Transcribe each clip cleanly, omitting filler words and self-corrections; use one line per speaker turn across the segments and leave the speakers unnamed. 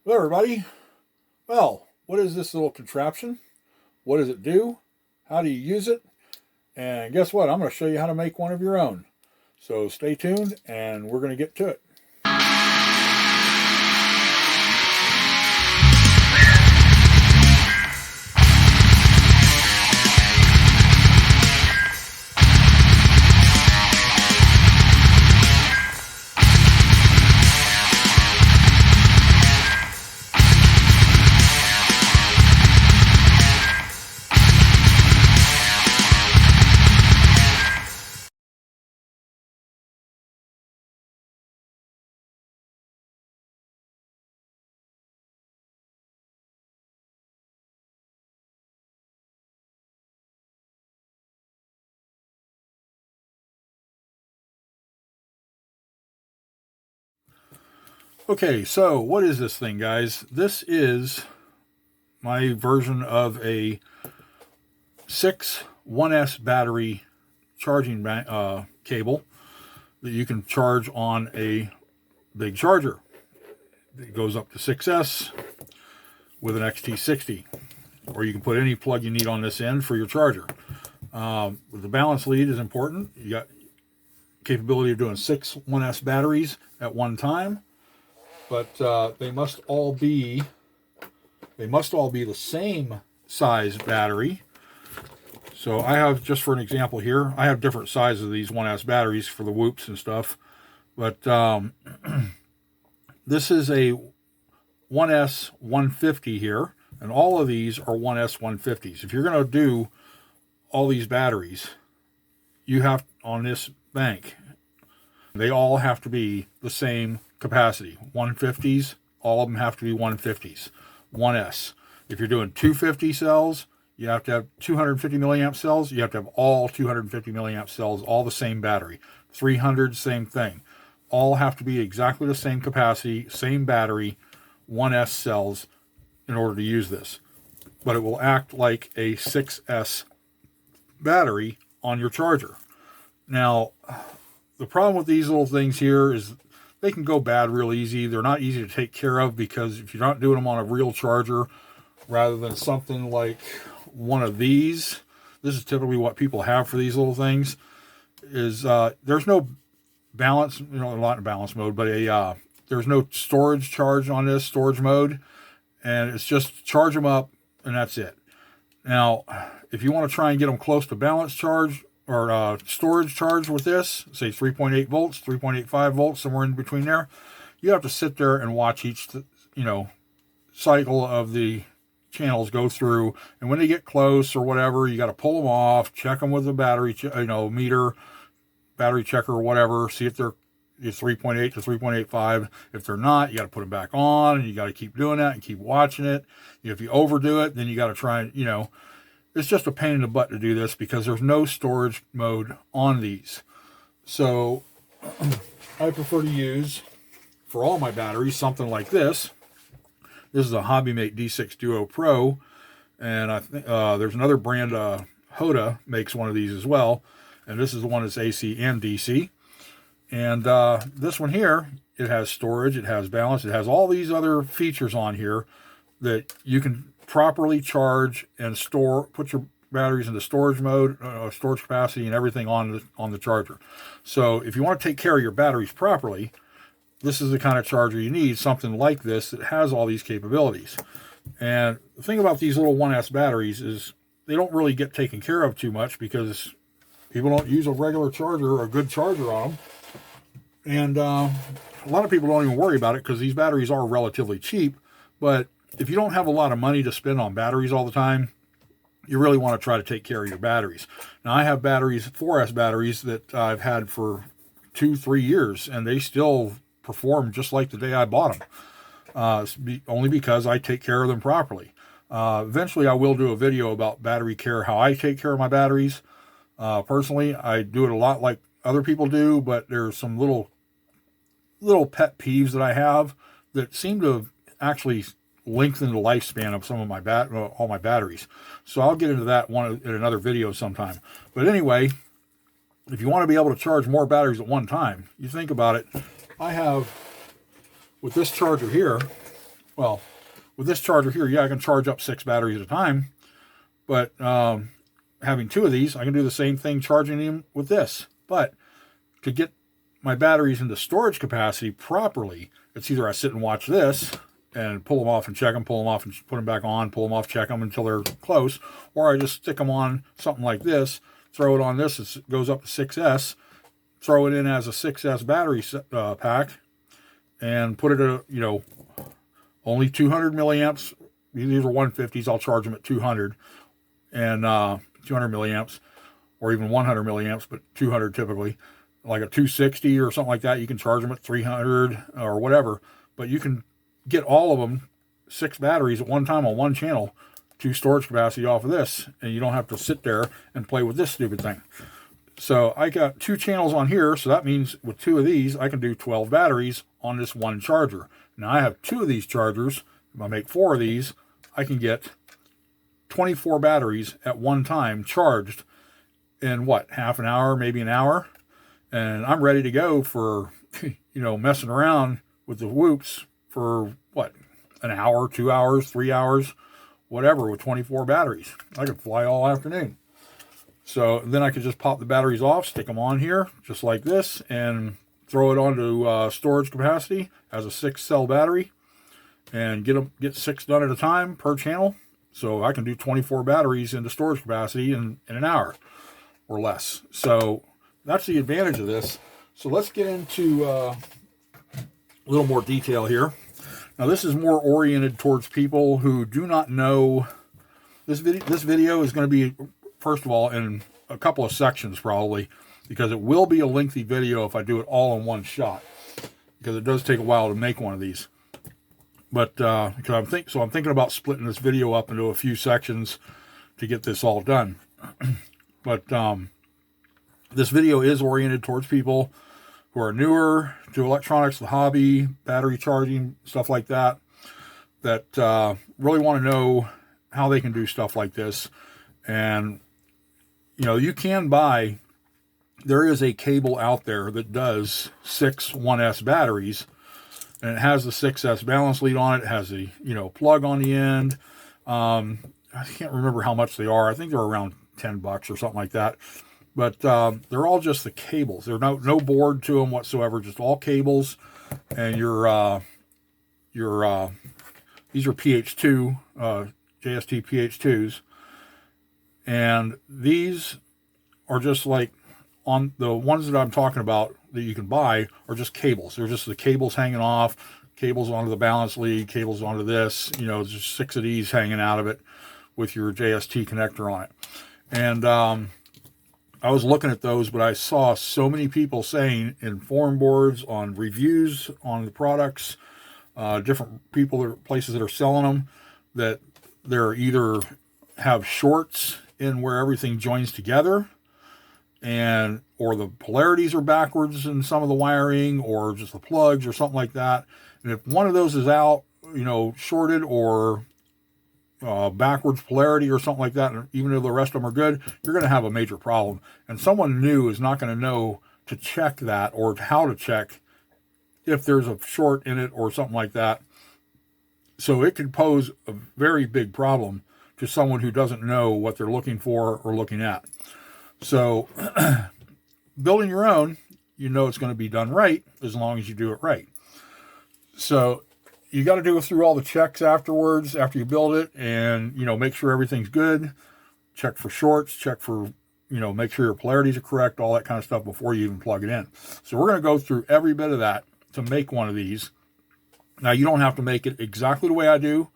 Hello everybody. Well, what is this little contraption? What does it do? How do you use it? And guess what? I'm going to show you how to make one of your own. So stay tuned and we're going to get to it. Okay, so what is this thing, guys? This is my version of a 6 1S battery charging cable that you can charge on a big charger. It goes up to 6S with an XT60, or you can put any plug you need on this end for your charger. The balance lead is important. You got capability of doing 6 1S batteries at one time, but they must all be the same size battery. So I have, just for an example here, I have different sizes of these 1S batteries for the whoops and stuff, but this is a 1S 150 here, and all of these are 1S 150s. If you're going to do all these batteries, you have, on this bank, they all have to be the same capacity. 150s, all of them have to be 150s. 1S. If you're doing 250 cells, you have to have 250 milliamp cells. You have to have all 250 milliamp cells, all the same battery. 300, same thing. All have to be exactly the same capacity, same battery, 1S cells in order to use this. But it will act like a 6S battery on your charger. Now, the problem with these little things here is they can go bad real easy. They're not easy to take care of, because if you're not doing them on a real charger, rather than something like one of these, this is typically what people have for these little things, is there's no balance, not in balance mode, but there's no storage charge on this, storage mode, and it's just charge them up and that's it. Now, if you want to try and get them close to balance charge or storage charge with this, say 3.8 volts, 3.85 volts, somewhere in between there, you have to sit there and watch each, cycle of the channels go through, and when they get close or whatever, you got to pull them off, check them with the battery, meter, battery checker or whatever, see if they're 3.8 to 3.85. If they're not, you got to put them back on, and you got to keep doing that and keep watching it. If you overdo it, then you got to try, it's just a pain in the butt to do this because there's no storage mode on these. So I prefer to use, for all my batteries, something like this. This is a HobbyMate D6 Duo Pro, and I think there's another brand, Hoda makes one of these as well, and this is the one that's AC and DC. And this one here, it has storage, it has balance, it has all these other features on here that you can properly charge and store, put your batteries into storage mode, storage capacity, and everything on the charger. So if you want to take care of your batteries properly, this is the kind of charger you need, something like this that has all these capabilities. And the thing about these little 1S batteries is they don't really get taken care of too much because people don't use a regular charger or a good charger on them. And a lot of people don't even worry about it because these batteries are relatively cheap. But if you don't have a lot of money to spend on batteries all the time, you really want to try to take care of your batteries. Now, I have batteries, 4S batteries, that I've had for 2-3 years, and they still perform just like the day I bought them, only because I take care of them properly. Eventually, I will do a video about battery care, how I take care of my batteries. Personally, I do it a lot like other people do, but there's some little pet peeves that I have that seem to actually lengthen the lifespan of some of my all my batteries. So I'll get into that in another video sometime. But anyway, if you want to be able to charge more batteries at one time, you think about it. I have, with this charger here, Well, with this charger here, yeah, I can charge up 6 batteries at a time, but having 2 of these, I can do the same thing charging them with this. But to get my batteries into storage capacity properly, it's either I sit and watch this and pull them off and check them, pull them off and put them back on, pull them off, check them until they're close, or I just stick them on something like this, throw it on this, it goes up to 6S, throw it in as a 6S battery pack, and put it at, you know, only 200 milliamps. These are 150s. I'll charge them at 200 and 200 milliamps, or even 100 milliamps, but 200 typically. Like a 260 or something like that, you can charge them at 300 or whatever. But you can get all of them, 6 batteries at one time on one channel, to storage capacity off of this, and you don't have to sit there and play with this stupid thing. So I got 2 channels on here, so that means with 2 of these, I can do 12 batteries on this one charger. Now I have 2 of these chargers. If I make 4 of these, I can get 24 batteries at one time charged in what, half an hour, maybe an hour? And I'm ready to go for, you know, messing around with the whoops for what, an hour, 2 hours, 3 hours, whatever, with 24 batteries. I could fly all afternoon. So then I could just pop the batteries off, stick them on here, just like this, and throw it onto storage capacity as a 6-cell battery, and get 6 done at a time per channel. So I can do 24 batteries into storage capacity in an hour or less. So that's the advantage of this. So let's get into a little more detail here. Now this is more oriented towards people who do not know. This video is going to be, first of all, in a couple of sections probably, because it will be a lengthy video if I do it all in one shot, because it does take a while to make one of these. But because I'm thinking about splitting this video up into a few sections to get this all done. But this video is oriented towards people who are newer to electronics, the hobby, battery charging, stuff like that, that really want to know how they can do stuff like this. And, you know, you can buy, there is a cable out there that does 6 1S batteries, and it has the 6S balance lead on it. It has the, you know, plug on the end. I can't remember how much they are. I think they're around $10 or something like that. But they're all just the cables. There's no board to them whatsoever, just all cables. And these are PH2, JST PH2s. And these are just like, on the ones that I'm talking about that you can buy are just cables. They're just the cables hanging off, cables onto the balance lead, cables onto this, you know, just 6 of these hanging out of it with your JST connector on it. And I was looking at those, but I saw so many people saying in forum boards, on reviews on the products, different people or places that are selling them, that they're either have shorts in where everything joins together, and or the polarities are backwards in some of the wiring, or just the plugs or something like that. And if one of those is out, you know, shorted or backwards polarity or something like that, and even though the rest of them are good, you're going to have a major problem. And someone new is not going to know to check that, or how to check if there's a short in it or something like that. So it could pose a very big problem to someone who doesn't know what they're looking for or looking at. So building your own, you know it's going to be done right as long as you do it right. So you got to go through all the checks afterwards, after you build it, and, you know, make sure everything's good. Check for shorts, check for, you know, make sure your polarities are correct, all that kind of stuff before you even plug it in. So we're going to go through every bit of that to make one of these. Now, you don't have to make it exactly the way I do.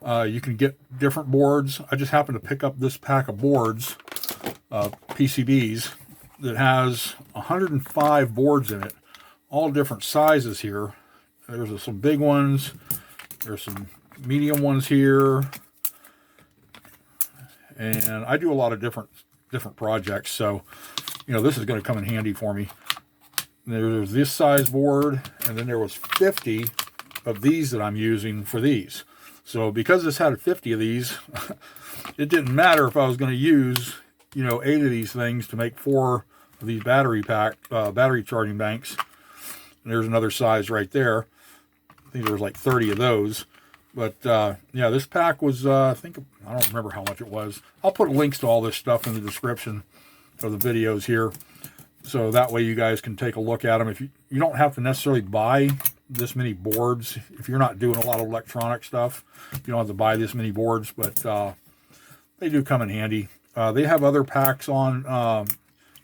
You can get different boards. I just happened to pick up this pack of boards, PCBs, that has 105 boards in it, all different sizes here. There's some big ones. There's some medium ones here. And I do a lot of different projects, so, you know, this is going to come in handy for me. There's this size board, and then there was 50 of these that I'm using for these. So because this had 50 of these, it didn't matter if I was going to use, you know, 8 of these things to make 4 of these battery charging banks. And there's another size right there. I think there's like 30 of those. But yeah, this pack was, I think, I don't remember how much it was. I'll put links to all this stuff in the description of the videos here. So that way you guys can take a look at them. If you don't have to necessarily buy this many boards. If you're not doing a lot of electronic stuff, you don't have to buy this many boards, but they do come in handy. They have other packs on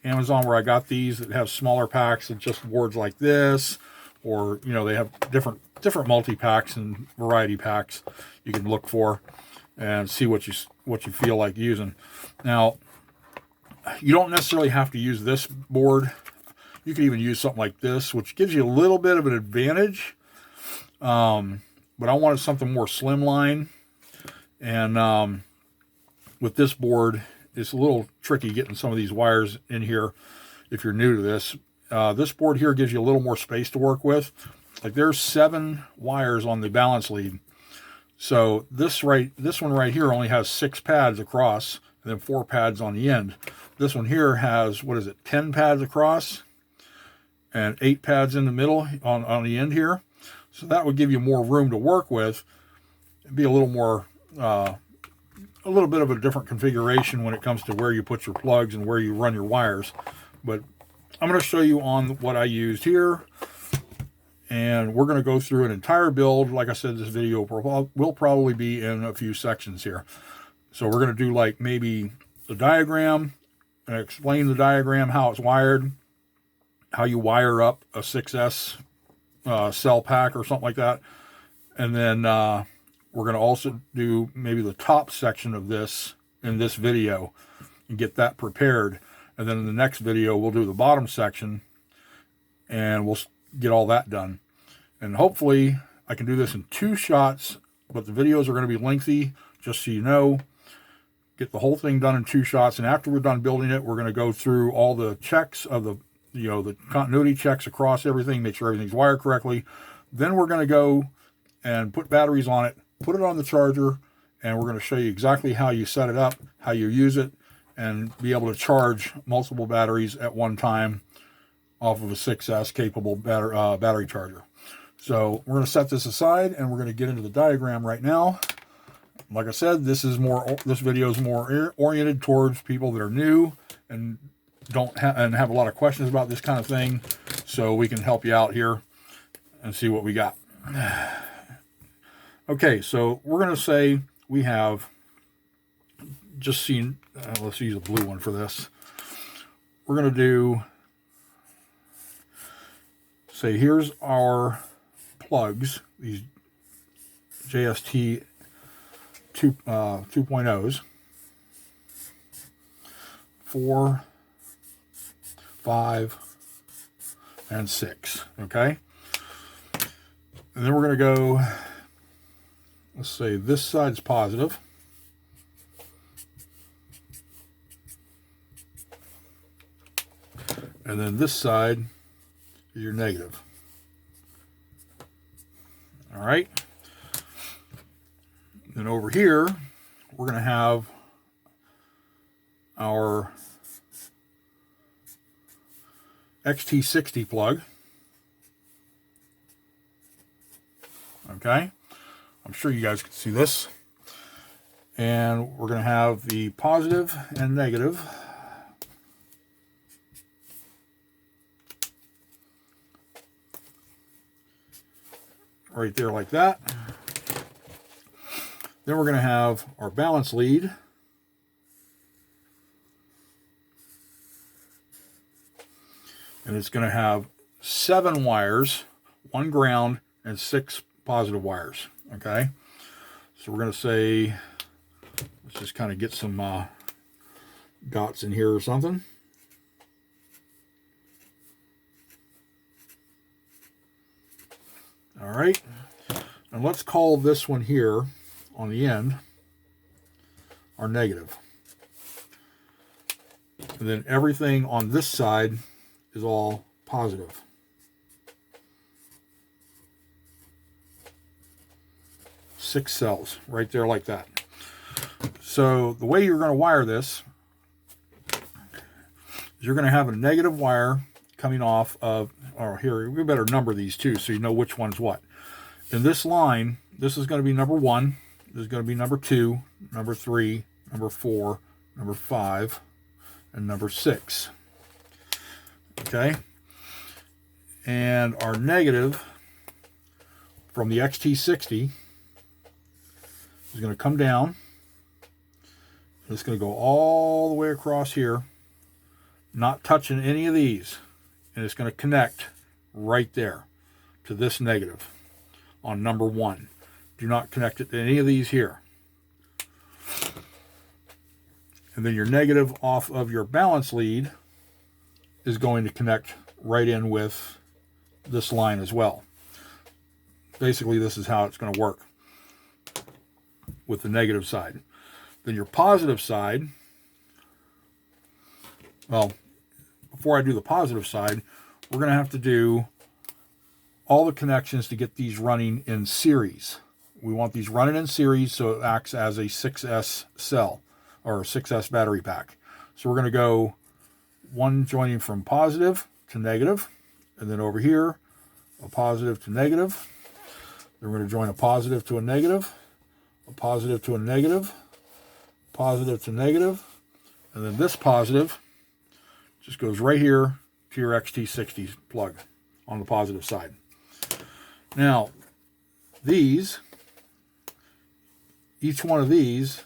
Amazon where I got these that have smaller packs and just boards like this, or you know, they have different multi-packs and variety packs you can look for and see what you feel like using. Now, you don't necessarily have to use this board. You can even use something like this, which gives you a little bit of an advantage. But I wanted something more slimline. And with this board, it's a little tricky getting some of these wires in here if you're new to this. This board here gives you a little more space to work with. Like there's 7 wires on the balance lead. So this one right here only has 6 pads across and then 4 pads on the end. This one here has, 10 pads across and 8 pads in the middle on the end here. So that would give you more room to work with. It'd be a little more, a little bit of a different configuration when it comes to where you put your plugs and where you run your wires. But I'm going to show you on what I used here. And we're going to go through an entire build. Like I said, this video will probably be in a few sections here. So we're going to do like maybe the diagram, and explain the diagram, how it's wired, how you wire up a 6S cell pack or something like that. And then we're going to also do maybe the top section of this in this video and get that prepared. And then in the next video, we'll do the bottom section and we'll get all that done. And hopefully I can do this in 2 shots, but the videos are going to be lengthy, just so you know. Get the whole thing done in 2 shots. And after we're done building it, we're going to go through all the checks of the continuity checks across everything, make sure everything's wired correctly. Then we're going to go and put batteries on it, put it on the charger, and we're going to show you exactly how you set it up, how you use it, and be able to charge multiple batteries at one time off of a 6S capable battery charger. So we're going to set this aside and we're going to get into the diagram right now. Like I said, this video is more oriented towards people that are new and have a lot of questions about this kind of thing, so we can help you out here and see what we got. Okay, so we're going to say we have just seen, let's use a blue one for this. We're going to do, say here's our plugs, these JST 2.0s, 4, 5, and 6, okay? And then we're going to go, let's say this side's positive. And then this side is your negative. All right. Then over here, we're going to have our XT60 plug. Okay. I'm sure you guys can see this. And we're going to have the positive and negative. Right there like that. Then we're going to have our balance lead. And it's going to have 7 wires, 1 ground, and 6 positive wires. Okay. So we're going to say, let's just kind of get some dots in here or something. All right. And let's call this one here on the end our negative. And then everything on this side is all positive. Six cells right there like that. So the way you're going to wire this is you're going to have a negative wire coming off of, or here, we better number these too so you know which one's what. In this line, this is going to be number 1. This is going to be number 2, number 3, number 4, number 5, and number 6. Okay? And our negative from the XT60 is going to come down. It's going to go all the way across here, not touching any of these. And it's going to connect right there to this negative on number 1. Do not connect it to any of these here. And then your negative off of your balance lead is going to connect right in with this line as well. Basically, this is how it's going to work with the negative side. Then your positive side, well, before I do the positive side, we're going to have to do all the connections to get these running in series. We want these running in series so it acts as a 6S cell or a 6S battery pack. So we're going to go one joining from positive to negative, and then over here, a positive to negative. Then we're going to join a positive to a negative, a positive to a negative, positive to negative, and then this positive just goes right here to your XT60 plug on the positive side. Now, these, each one of these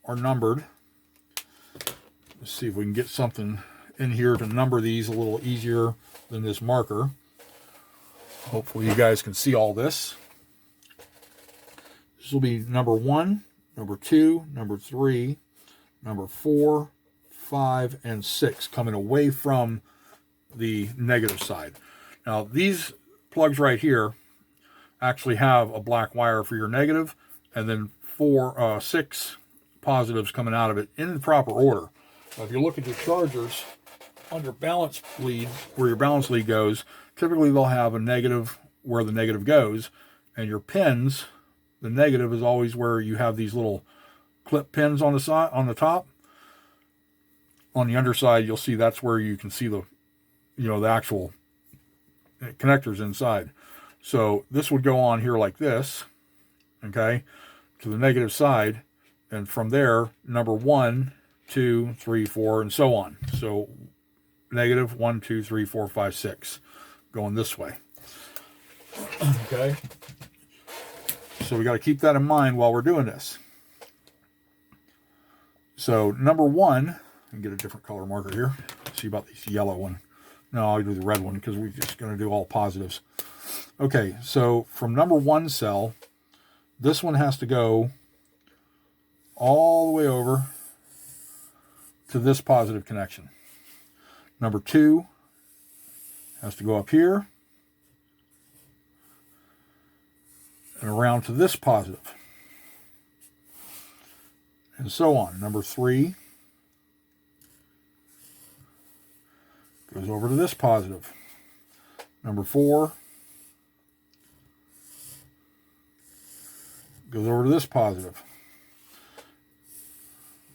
are numbered. Let's see if we can get something in here to number these a little easier than this marker. Hopefully you guys can see all this. This will be number 1, number 2, number 3, number 4, 5, and 6, coming away from the negative side. Now, these plugs right here actually have a black wire for your negative, and then 6 positives coming out of it in the proper order. Now, if you look at your chargers on your balance lead, where your balance lead goes, typically they'll have a negative where the negative goes, and your pins, the negative is always where you have these little clip pins on the side, on the top. On the underside, you'll see that's where you can see the, the actual connectors inside. So this would go on here like this, okay, to the negative side, and from there, number 1, 2, 3, 4, and so on. So negative 1, 2, 3, 4, 5, 6, going this way. Okay. So we got to keep that in mind while we're doing this. So number 1, and get a different color marker here. See about this yellow one. No, I'll do the red one because we're just going to do all positives. Okay, so from number 1 cell, this one has to go all the way over to this positive connection. Number 2 has to go up here and around to this positive, and so on. Number 3 goes over to this positive. Number 4 goes over to this positive.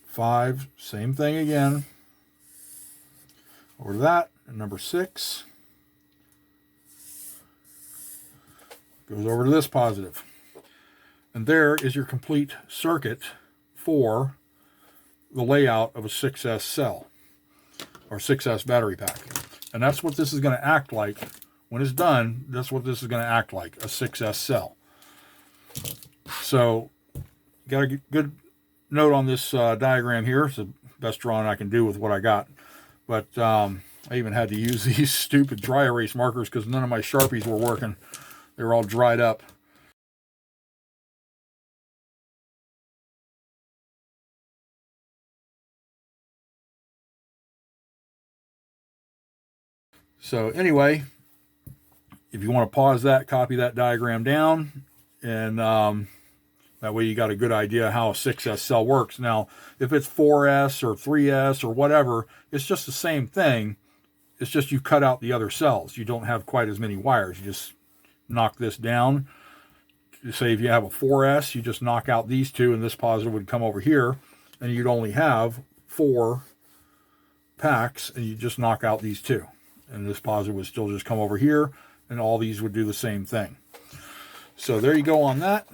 5, same thing again, over to that. And number 6 goes over to this positive. And there is your complete circuit for the layout of a 6S cell or 6S battery pack. And that's what this is going to act like when it's done. That's what this is going to act like, a 6S cell. So got a good note on this diagram here. It's the best drawing I can do with what I got. But I even had to use these stupid dry erase markers because none of my Sharpies were working. They were all dried up. So anyway, if you want to pause that, copy that diagram down, and that way you got a good idea how a 6S cell works. Now, if it's 4S or 3S or whatever, it's just the same thing. It's just you cut out the other cells. You don't have quite as many wires. You just knock this down. Say if you have a 4S, you just knock out these two, and this positive would come over here, and you'd only have 4 packs, and you just knock out these two. And this positive would still just come over here, and all these would do the same thing. So there you go on that.